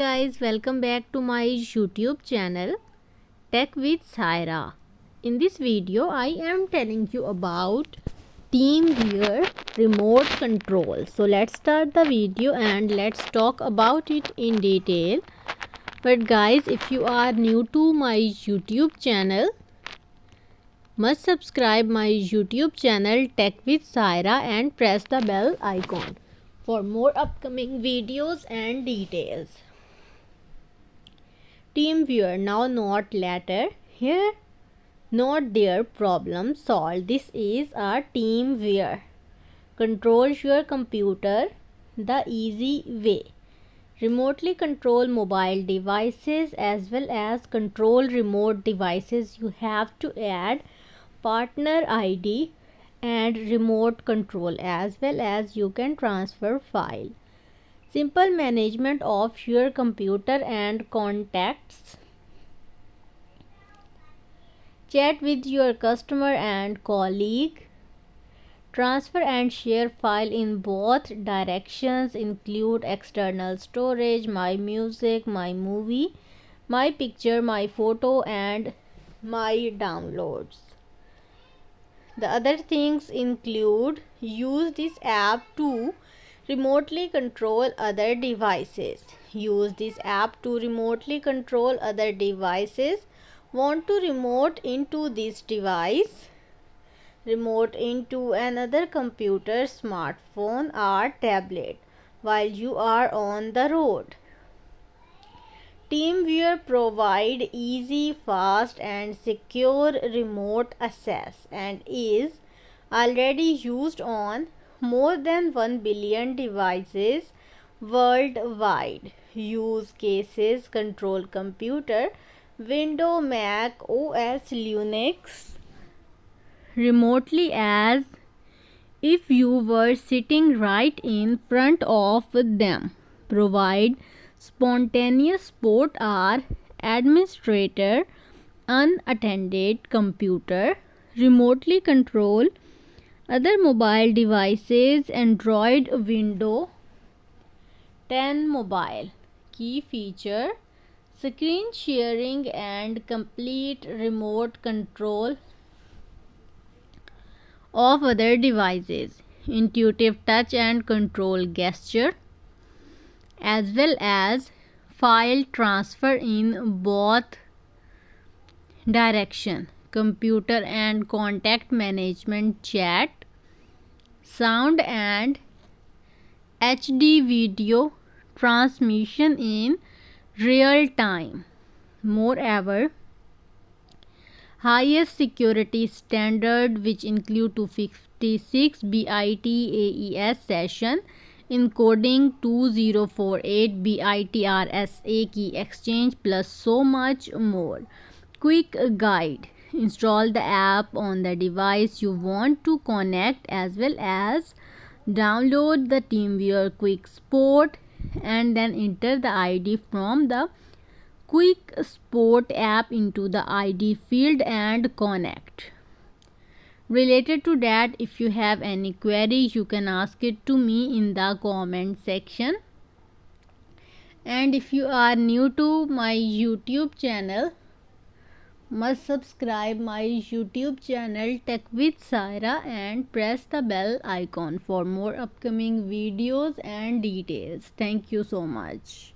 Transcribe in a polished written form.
Guys, welcome back to my YouTube channel Tech with Saira. In this video I am telling you about TeamViewer remote control. So let's start the video and let's talk about it in detail. But guys, if you are new to my YouTube channel, must subscribe my YouTube channel Tech with Saira and press the bell icon for more upcoming videos and details. TeamViewer now, not later. Here, not there, problem solved. This is a TeamViewer. Controls your computer the easy way. Remotely control mobile devices as well as control remote devices. You have to add partner ID and remote control, as well as you can transfer file. Simple management of your computer and contacts. Chat with your customer and colleague. Transfer and share file in both directions. Include external storage, my music, my movie, my picture, my photo, and my downloads. The other things include use this app to remotely control other devices. Use this app to remotely control other devices. Want to remote into this device? Remote into another computer, smartphone or tablet while you are on the road. TeamViewer provide easy, fast and secure remote access and is already used on more than 1 billion devices worldwide. Use cases: control computer, Windows, Mac OS, Linux remotely as if you were sitting right in front of them. Provide spontaneous support or administrator unattended computer. Remotely control other mobile devices, Android, Windows 10 mobile. Key feature: screen sharing and complete remote control of other devices. Intuitive touch and control gesture, as well as file transfer in both direction. Computer and contact management, chat, sound and HD video transmission in real time. Moreover, highest security standard, which include 256 bit AES session encoding, 2048 bit RSA key exchange, plus so much more. Quick guide: install the app on the device you want to connect, as well as download the TeamViewer Quick Support and then enter the ID from the Quick Support app into the ID field and connect. Related to that, if you have any query, you can ask it to me in the comment section. And if you are new to my YouTube channel, must subscribe my YouTube channel Tech with Saira and press the bell icon for more upcoming videos and details. Thank you so much.